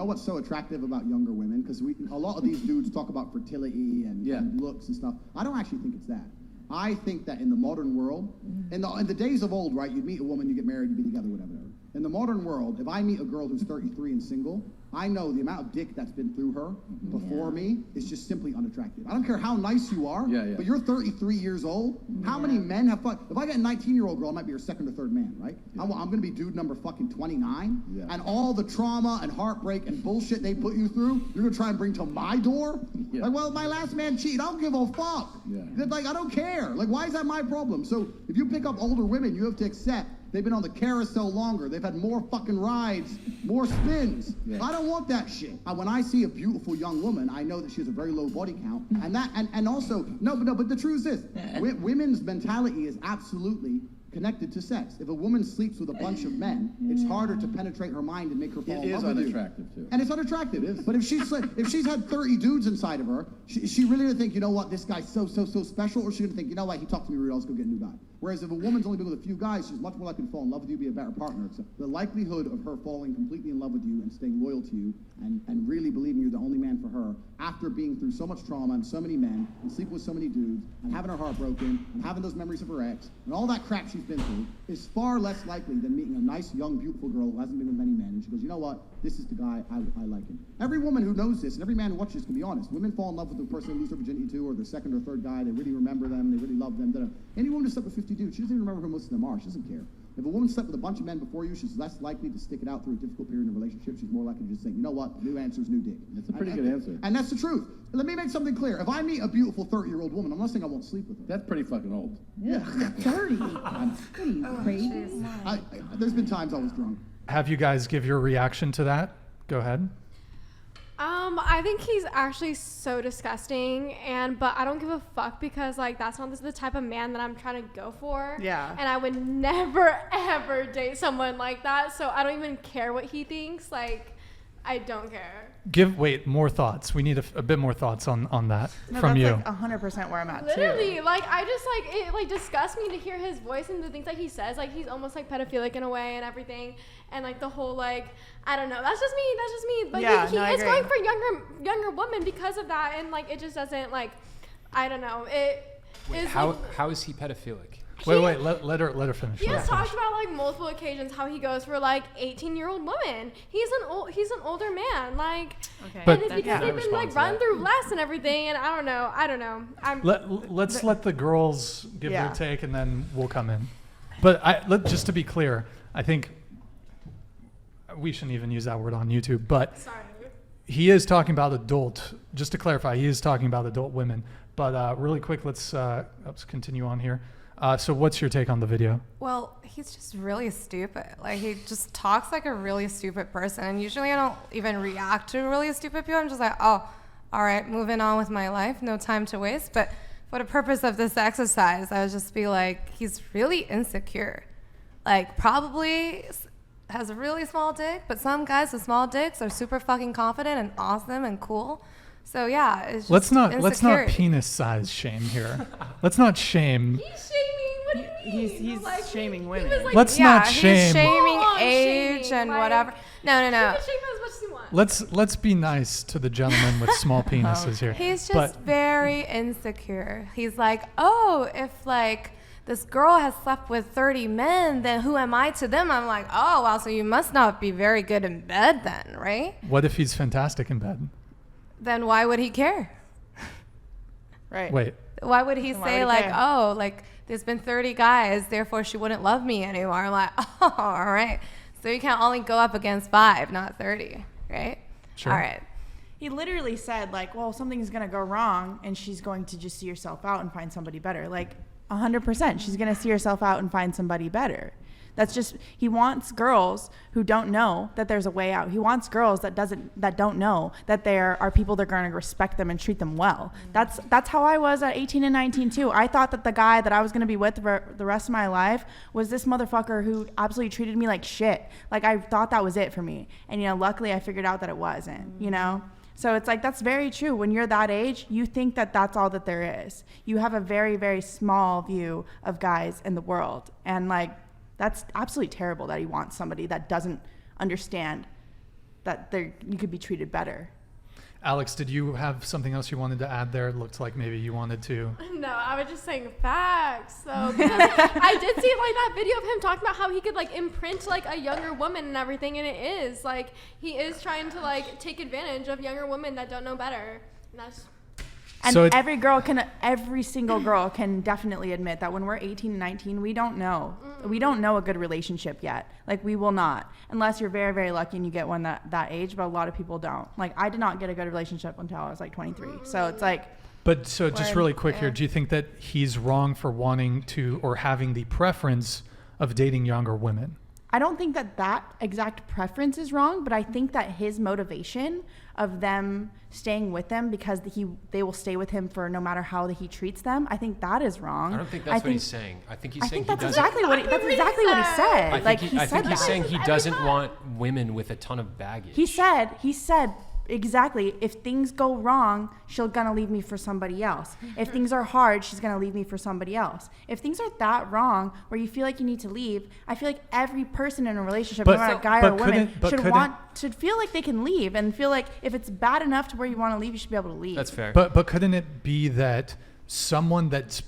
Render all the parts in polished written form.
what's so attractive about younger women? Because a lot of these dudes talk about fertility and looks and stuff. I don't actually think it's that. I think that in the modern world, in the days of old, right, you'd meet a woman, you get married, you be together, whatever. In the modern world, if I meet a girl who's 33 and single, I know the amount of dick that's been through her before me is just simply unattractive. I don't care how nice you are, but you're 33 years old. How many men have fun? If I get a 19-year-old girl, I might be her second or third man, right? I'm going to be dude number fucking 29, and all the trauma and heartbreak and bullshit they put you through, you're going to try and bring to my door? Like, well, my last man cheated. I don't give a fuck. Like, I don't care. Like, why is that my problem? So if you pick up older women, you have to accept they've been on the carousel longer. They've had more fucking rides, more spins. I don't want that shit. When I see a beautiful young woman, I know that she has a very low body count. And also, but the truth is this. Women's mentality is absolutely connected to sex. If a woman sleeps with a bunch of men, it's harder to penetrate her mind and make her fall in love with you. It is unattractive, too. And it's unattractive. It is. But if she's had 30 dudes inside of her, she really gonna think, you know what, this guy's so special, or she's gonna think, you know what, he talked to me rude, I'll just go get a new guy. Whereas if a woman's only been with a few guys, she's much more likely to fall in love with you, be a better partner. So the likelihood of her falling completely in love with you and staying loyal to you and really believing you're the only man for her after being through so much trauma and so many men and sleeping with so many dudes and having her heart broken and having those memories of her ex and all that crap she's been through is far less likely than meeting a nice, young, beautiful girl who hasn't been with many men and she goes, you know what, this is the guy, I like him. Every woman who knows this and every man who watches this can be honest. Women fall in love with the person they lose their virginity to or their second or third guy. They really remember them. They really love them. Any woman who slept with 50 dudes, she doesn't even remember who most of them are. She doesn't care. If a woman slept with a bunch of men before you, she's less likely to stick it out through a difficult period in a relationship. She's more likely to just think, you know what, new answer's new dick. That's a pretty good answer. And that's the truth. Let me make something clear. If I meet a beautiful 30-year-old woman, I'm not saying I won't sleep with her. That's pretty fucking old. Yeah, 30. What are you, crazy? There's been times I was drunk. Have you guys give your reaction to that? Go ahead. I think he's actually so disgusting, but I don't give a fuck because like that's not the type of man that I'm trying to go for. Yeah. And I would never ever date someone like that. So I don't even care what he thinks. Like, I don't care. More thoughts. We need a bit more thoughts on that from you. That's like 100% where I'm at Literally, too. like I just like it like disgusts me to hear his voice and the things that he says. Like he's almost like pedophilic in a way and everything, and like the whole like I don't know. That's just me. But yeah, he is going for younger women because of that, and like it just doesn't like I don't know. How is he pedophilic? Wait, let her finish. He has talked about like multiple occasions how he goes for like 18-year-old women. He's an older man, like, and it's because they've been like run through less and everything. And I don't know. Let's let the girls give their take and then we'll come in. But just to be clear, I think we shouldn't even use that word on YouTube. But sorry, he is talking about adult. Just to clarify, he is talking about adult women. But really quick, let's continue on here. So what's your take on the video? Well, he's just really stupid. Like, he just talks like a really stupid person. And usually I don't even react to really stupid people. I'm just like, oh, all right, moving on with my life. No time to waste. But for the purpose of this exercise, I would just be like, he's really insecure. Like, probably has a really small dick. But some guys with small dicks are super fucking confident and awesome and cool. So, yeah, it's just let's not penis size shame here. Let's not shame. He's shaming. What do you mean? He's like, shaming women. Like, let's not shame. He's shaming age and like, whatever. No. He can shame as much as he wants. Let's be nice to the gentleman with small penises here. He's just very insecure. He's like, oh, if like this girl has slept with 30 men, then who am I to them? I'm like, oh, wow, so you must not be very good in bed then, right? What if he's fantastic in bed? Then why would he care? Right. Wait. Why would he say like, oh, like there's been 30 guys, therefore she wouldn't love me anymore? I'm like, oh, all right. So you can only go up against 5, not 30, right? Sure. All right. He literally said like, well, something's going to go wrong and she's going to just see herself out and find somebody better. Like 100%. She's going to see herself out and find somebody better. That's just, he wants girls who don't know that there's a way out. He wants girls that don't know that there are people that are going to respect them and treat them well. That's how I was at 18 and 19 too. I thought that the guy that I was going to be with the rest of my life was this motherfucker who absolutely treated me like shit. Like I thought that was it for me. And luckily I figured out that it wasn't, So it's like, that's very true. When you're that age, you think that that's all that there is. You have a very, very small view of guys in the world. And like, that's absolutely terrible that he wants somebody that doesn't understand that you could be treated better. Alex, did you have something else you wanted to add there? It looked like maybe you wanted to. No, I was just saying facts. So I did see like that video of him talking about how he could like imprint like a younger woman and everything, and it is like he is trying to like take advantage of younger women that don't know better. And that's every single girl can definitely admit that when we're 18 and 19, we don't know. We don't know a good relationship yet. Like, we will not, unless you're very, very lucky and you get one that age, but a lot of people don't. Like, I did not get a good relationship until I was like 23. So it's like. But so just really quick here, do you think that he's wrong for wanting to or having the preference of dating younger women? I don't think that exact preference is wrong, but I think that his motivation of them staying with them because they will stay with him for no matter how he treats them, I think that is wrong. I don't think that's what he's saying. I think he's saying that's exactly what he said. I think he's saying he doesn't want women with a ton of baggage. He said exactly, if things go wrong, she's gonna leave me for somebody else. If things are hard, she's gonna leave me for somebody else. If things are that wrong where you feel like you need to leave, I feel like every person in a relationship, no matter guy or woman, should feel like they can leave and feel like if it's bad enough to where you want to leave, you should be able to leave. That's fair. But couldn't it be that someone that's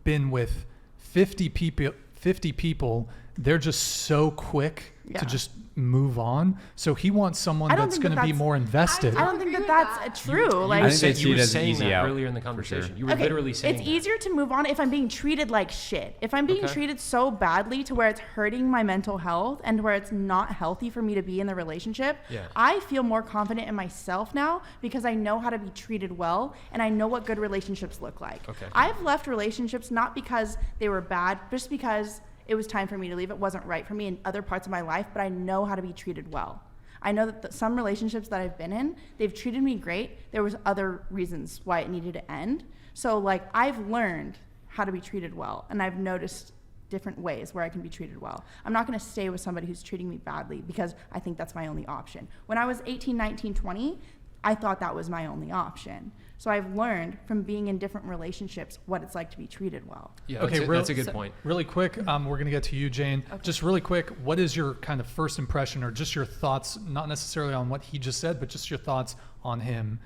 been with 50 people, they're just so quick to just move on, so he wants someone that's going to be more invested. I don't think that's true. You were saying that earlier in the conversation. Sure. You were literally saying it's easier to move on if I'm being treated like shit. If I'm being treated so badly to where it's hurting my mental health and where it's not healthy for me to be in the relationship, I feel more confident in myself now because I know how to be treated well and I know what good relationships look like. I've left relationships not because they were bad, just because it was time for me to leave. It wasn't right for me in other parts of my life, but I know how to be treated well. I know that some relationships that I've been in, they've treated me great. There was other reasons why it needed to end. So like I've learned how to be treated well, and I've noticed different ways where I can be treated well. I'm not going to stay with somebody who's treating me badly because I think that's my only option. When I was 18, 19, 20, I thought that was my only option. So I've learned from being in different relationships what it's like to be treated well. Yeah, that's a good point. Really quick, we're going to get to you, Jane. Okay. Just really quick, what is your kind of first impression or just your thoughts, not necessarily on what he just said, but just your thoughts on him?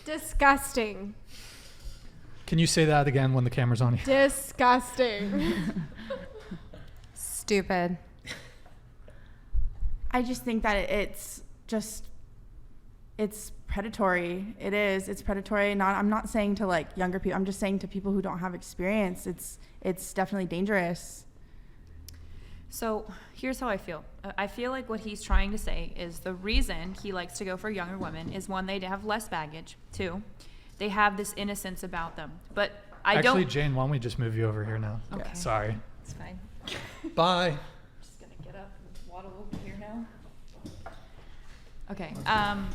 Disgusting. Can you say that again when the camera's on you? Disgusting. Stupid. I just think that it's predatory. It is. It's predatory. I'm not saying to like younger people. I'm just saying to people who don't have experience. It's definitely dangerous. So here's how I feel. I feel like what he's trying to say is the reason he likes to go for younger women is, one, they have less baggage. Two, they have this innocence about them. But Actually, Jane, why don't we just move you over here now? Okay. Sorry. It's fine. Bye. I'm just going to get up and waddle over here now. Okay. Sorry.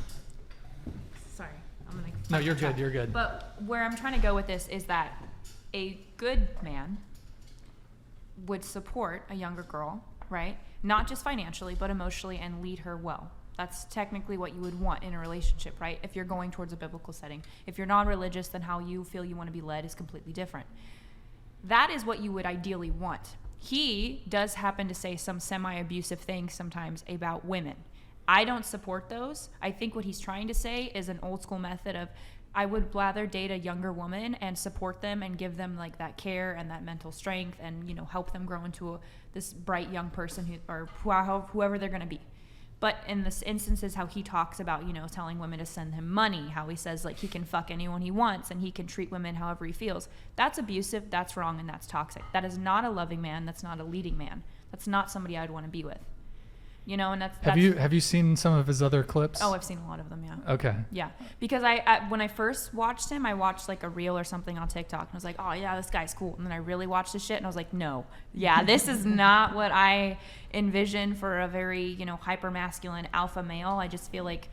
No, you're good. You're good. But where I'm trying to go with this is that a good man would support a younger girl, right? Not just financially, but emotionally, and lead her well. That's technically what you would want in a relationship, right? If you're going towards a biblical setting. If you're non-religious, then how you feel you want to be led is completely different. That is what you would ideally want. He does happen to say some semi-abusive things sometimes about women. I don't support those. I think what he's trying to say is an old school method of, I would rather date a younger woman and support them and give them like that care and that mental strength and, you know, help them grow into this bright young person whoever they're going to be. But in this instances, how he talks about, you know, telling women to send him money, how he says like he can fuck anyone he wants and he can treat women however he feels. That's abusive, that's wrong, and that's toxic. That is not a loving man. That's not a leading man. That's not somebody I'd want to be with. You know, and that's have you seen some of his other clips? Oh, I've seen a lot of them, yeah. Okay. Yeah, because I when I first watched him, I watched like a reel or something on TikTok, and I was like, oh yeah, this guy's cool. And then I really watched this shit, and I was like, no, yeah, this is not what I envision for a very, you know, hyper masculine alpha male. I just feel like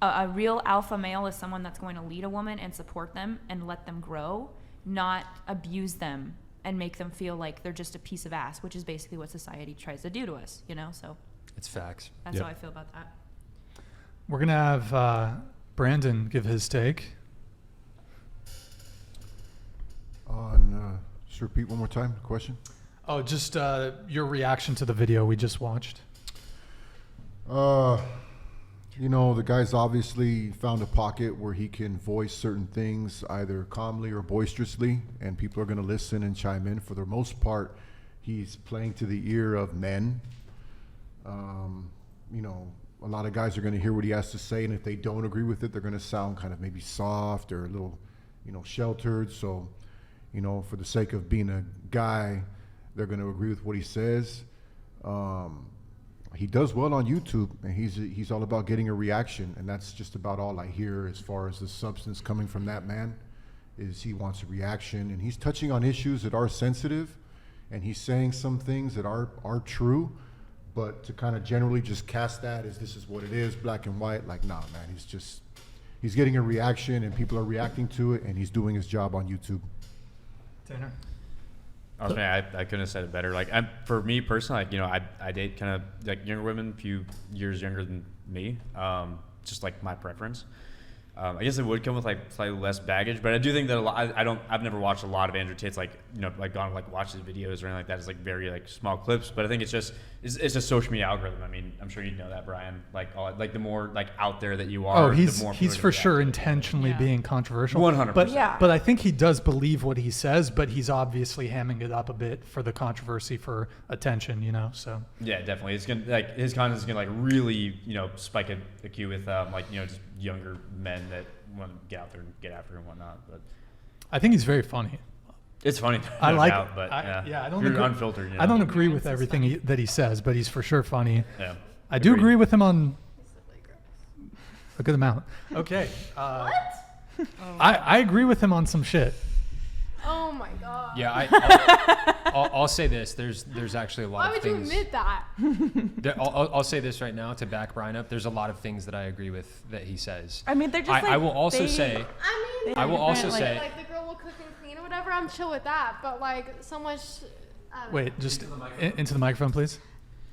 a real alpha male is someone that's going to lead a woman and support them and let them grow, not abuse them and make them feel like they're just a piece of ass, which is basically what society tries to do to us, you know. So. It's facts. That's how I feel about that. We're going to have Brandon give his take. Just repeat one more time the question. Oh, just your reaction to the video we just watched. I You know, the guy's obviously found a pocket where he can voice certain things either calmly or boisterously, and people are going to listen and chime in. For the most part, he's playing to the ear of men. You know, a lot of guys are going to hear what he has to say, and if they don't agree with it, they're going to sound kind of maybe soft or a little, you know, sheltered. So, you know, for the sake of being a guy, they're going to agree with what he says. He does well on YouTube, and he's all about getting a reaction, and that's just about all I hear as far as the substance coming from that man, is he wants a reaction, and he's touching on issues that are sensitive, and he's saying some things that are true, but to kind of generally just cast that as this is what it is, black and white, like, nah, man, he's getting a reaction, and people are reacting to it, and he's doing his job on YouTube. Tanner? I couldn't have said it better. Like, for me personally, like, you know, I date kind of like younger women, a few years younger than me. Just like my preference. I guess it would come with like slightly less baggage, but I do think that a lot. I've never watched a lot of Andrew Tate's, like, you know, like gone like watch his videos or anything like that. It's like very like small clips, but I think it's a social media algorithm. I mean, I'm sure you know that, Brian. Like the more like out there that you are, the more he's for sure intentionally being controversial. 100%. But I think he does believe what he says, but he's obviously hamming it up a bit for the controversy, for attention, you know. So yeah, definitely. It's gonna like his content is gonna like really, you know, spike a queue with like, you know, just younger men that want to get out there and get after and whatnot. But I think he's very funny. It's funny. I like doubt, but I don't You're agree, unfiltered. You know? I don't agree with everything that he says, but he's for sure funny. Yeah. I do agree with him on a good amount. Okay. What? I agree with him on some shit. Oh my god. Yeah, I'll say this. There's actually a lot Why of would things. you admit that? I'll say this right now to back Brian up. There's a lot of things that I agree with that he says. I mean, they're just I will also say. I mean, I will also say. like the girl will cook and clean or whatever. I'm chill with that, but like so much. Wait, just into the microphone, please.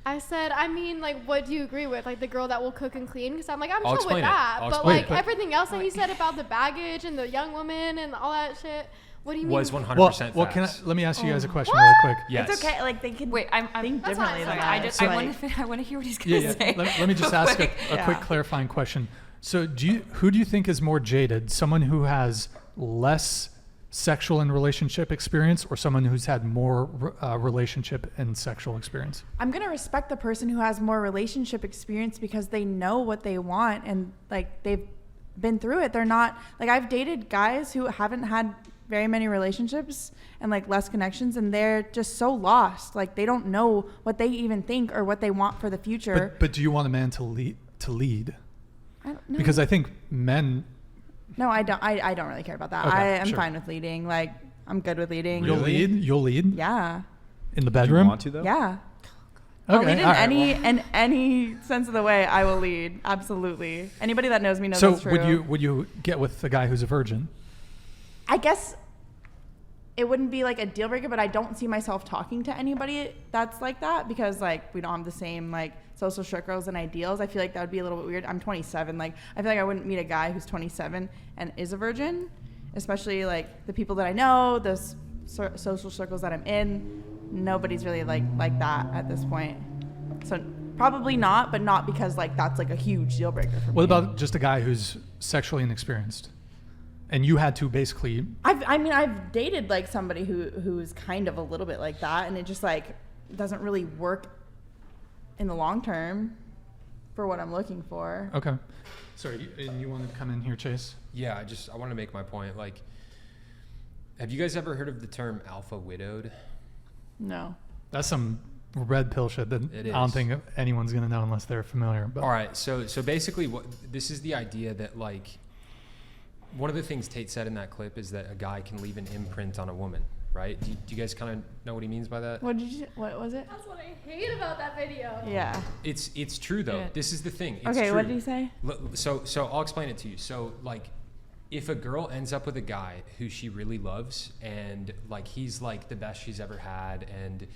I said, I mean, like, what do you agree with? Like the girl that will cook and clean? Because I'm like, I'm I'll chill with explain it. that. I'll But explain like it. everything else that he said about the baggage and the young woman and all that shit. What do you mean? Was 100% Well, facts. let me ask you guys a question really quick. Yes. It's okay. Like they can Wait, I'm think that's differently fine. than Sorry, that. I want to hear what he's gonna say. Let me just ask a Yeah. quick clarifying question. So, who do you think is more jaded? Someone who has less sexual and relationship experience, or someone who's had more relationship and sexual experience? I'm gonna respect the person who has more relationship experience because they know what they want and like they've been through it. They're not like, I've dated guys who haven't had very many relationships and like less connections, and they're just so lost. Like they don't know what they even think or what they want for the future. But do you want a man to lead? I don't know. Because I think men. No, I don't. I don't really care about that. Okay, I am sure. fine with leading. Like I'm good with leading. You'll lead Yeah. in the Do you bedroom. want to though? Yeah. I'll Okay, lead in all right, in any sense of the way. I will lead. Absolutely. Anybody that knows me knows So that's true. would you get with a guy who's a virgin? I guess it wouldn't be like a deal breaker, but I don't see myself talking to anybody that's like that because like we don't have the same like social circles and ideals. I feel like that would be a little bit weird. I'm 27. Like I feel like I wouldn't meet a guy who's 27 and is a virgin, especially like the people that I know, those social circles that I'm in. Nobody's really like that at this point. So probably not, but not because like that's like a huge deal breaker for me. What about just a guy who's sexually inexperienced, and you had to basically? I've dated like somebody who's kind of a little bit like that, and it just like doesn't really work in the long term for what I'm looking for. Okay. Sorry, and you wanted to come in here, Chase? Yeah, I want to make my point. Like, have you guys ever heard of the term alpha widowed? No. That's some red pill shit that It I don't is. think anyone's gonna know unless they're familiar. But All right, so basically, this is the idea that like one of the things Tate said in that clip is that a guy can leave an imprint on a woman, right? Do you guys kind of know what he means by that? What was it? That's what I hate about that video. Yeah. It's true though. Yeah. This is the thing. It's Okay, true. what did he say? So I'll explain it to you. So like, if a girl ends up with a guy who she really loves and like he's like the best she's ever had, and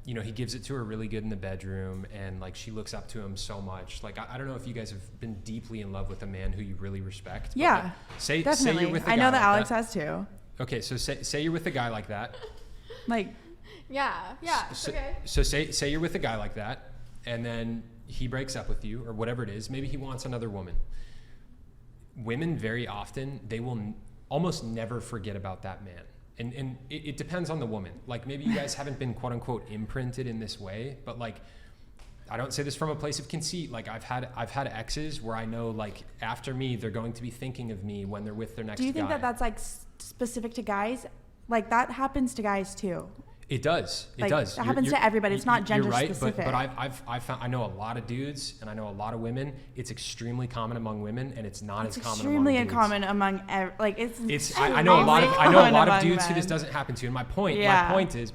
you know he gives it to her really good in the bedroom, and like she looks up to him so much. Like I don't know if you guys have been deeply in love with a man who you really respect. But Yeah. like, say Definitely. you're with a I guy know that like Alex has too. Okay, so say you're with a guy like that. Like Yeah. So, Okay. so say you're with a guy like that, and then he breaks up with you or whatever it is. Maybe he wants another woman. Women very often, they will almost never forget about that man. And it depends on the woman. Like maybe you guys haven't been quote unquote imprinted in this way, but like, I don't say this from a place of conceit. Like I've had exes where I know like after me, they're going to be thinking of me when they're with their next guy. Do you think that that's like specific to guys? Like that happens to guys too. It does. It like, does. It happens to everybody. It's not gender you're right, specific. But I've found, I know a lot of dudes and I know a lot of women. It's extremely common among women, and it's not as common among dudes. Extremely uncommon among like it's. I know a lot of dudes who this doesn't happen to. And my point is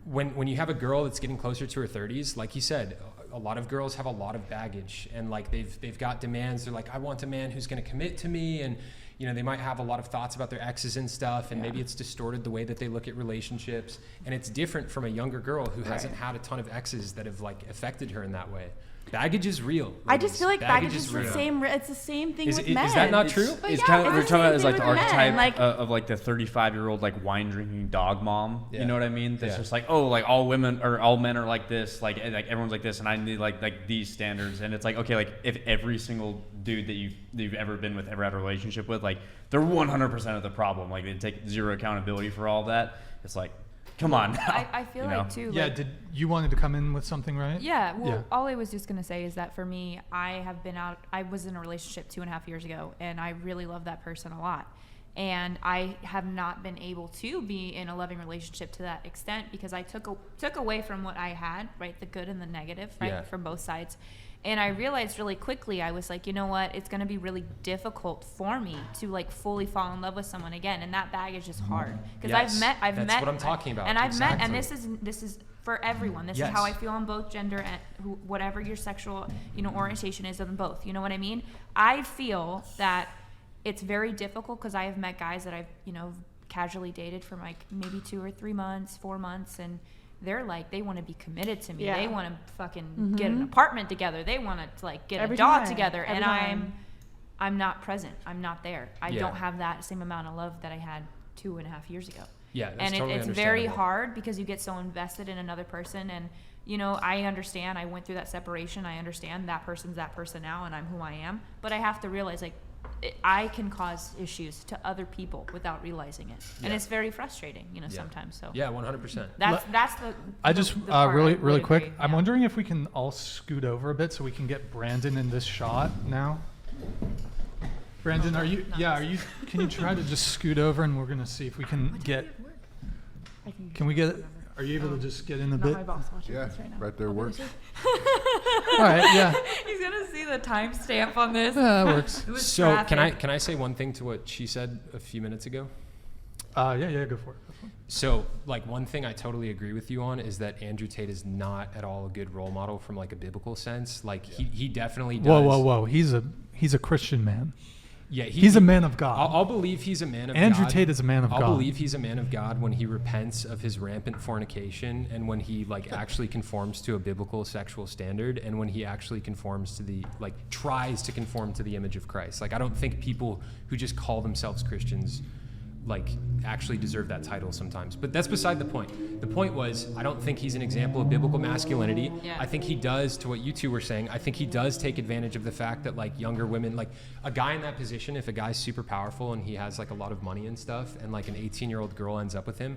when you have a girl that's getting closer to her 30s, like you said, a lot of girls have a lot of baggage, and like they've got demands. They're like, I want a man who's going to commit to me, and you know, they might have a lot of thoughts about their exes and stuff, and maybe it's distorted the way that they look at relationships. And it's different from a younger girl who hasn't had a ton of exes that have like affected her in that way. Baggage is real. Ladies. I just feel like baggage is the same. It's the same thing with men. Is that not true? It's kind of, we're talking about is like the archetype of like the 35-year-old like wine drinking dog mom. You know what I mean? That's just like, oh, like all women or all men are like this, like everyone's like this, and I need like these standards. And it's like, okay, like if every single dude that you've ever been with, ever had a relationship with, like they're 100% of the problem. Like they take zero accountability for all of that. It's like, come on now. I feel like too. Yeah, like, did you wanted to come in with something, right? Yeah, well, all I was just going to say is that for me, I was in a relationship 2.5 years ago, and I really love that person a lot. And I have not been able to be in a loving relationship to that extent because I took away from what I had, right? The good and the negative, right? From both sides. And I realized really quickly, I was like, you know what? It's going to be really difficult for me to like fully fall in love with someone again. And that baggage is hard. Because I've met. That's what I'm talking about. And I've met, and this is for everyone. This is how I feel on both gender and whatever your sexual, orientation is on both. You know what I mean? I feel that it's very difficult because I have met guys that I've, casually dated for like maybe 2 or 3 months, 4 months, and they're like, they want to be committed to me. They want to fucking get an apartment together. They want to like get a dog together. And I'm not present. I'm not there. I don't have that same amount of love that I had 2.5 years ago. Yeah, that's and totally it's very hard because you get so invested in another person. And, I understand. I went through that separation. I understand that person's that person now, and I'm who I am. But I have to realize, like, I can cause issues to other people without realizing it, and it's very frustrating, sometimes. So 100%. That's the. I just the part really quick. agree, I'm wondering if we can all scoot over a bit so we can get Brandon in this shot now. Brandon, are you? Can you try to just scoot over, and we're gonna see if we can get. Can we get? Are you able to just get in a bit? My boss watching this right now. Right there works. All right, yeah. He's gonna see the timestamp on this. Yeah, that works. So can I say one thing to what she said a few minutes ago? Yeah, go for it. So, like, one thing I totally agree with you on is that Andrew Tate is not at all a good role model from like a biblical sense. Like he definitely does. Whoa! He's a Christian man. Yeah, he's a man of God. I'll believe he's a man of God. Andrew Tate is a man of God. I'll believe he's a man of God when he repents of his rampant fornication, and when he like actually conforms to a biblical sexual standard, and when he actually conforms to tries to conform to the image of Christ. Like, I don't think people who just call themselves Christians like actually deserve that title sometimes, but that's beside the point. The point was, I don't think he's an example of biblical masculinity. I think he does, to what you two were saying, I think he does take advantage of the fact that like younger women, like a guy in that position, if a guy's super powerful and he has like a lot of money and stuff, and like an 18-year-old girl ends up with him,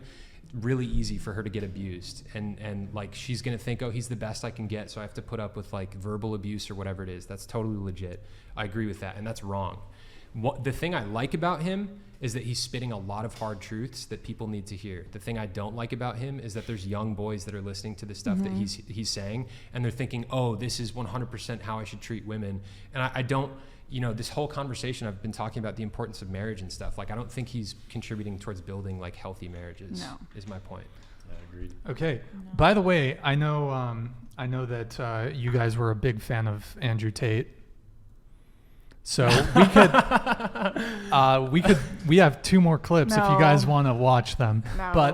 really easy for her to get abused, and like she's gonna think, oh, he's the best I can get, so I have to put up with like verbal abuse or whatever it is. That's totally legit. I agree with that, and that's wrong. The thing I like about him is that he's spitting a lot of hard truths that people need to hear. The thing I don't like about him is that there's young boys that are listening to the stuff that he's saying, and they're thinking, oh, this is 100% how I should treat women. And I don't, this whole conversation I've been talking about the importance of marriage and stuff. Like, I don't think he's contributing towards building like healthy marriages. No. Is my point. I agree. Okay. No. By the way, I know that you guys were a big fan of Andrew Tate. So we have 2 more clips if you guys want to watch them. No. But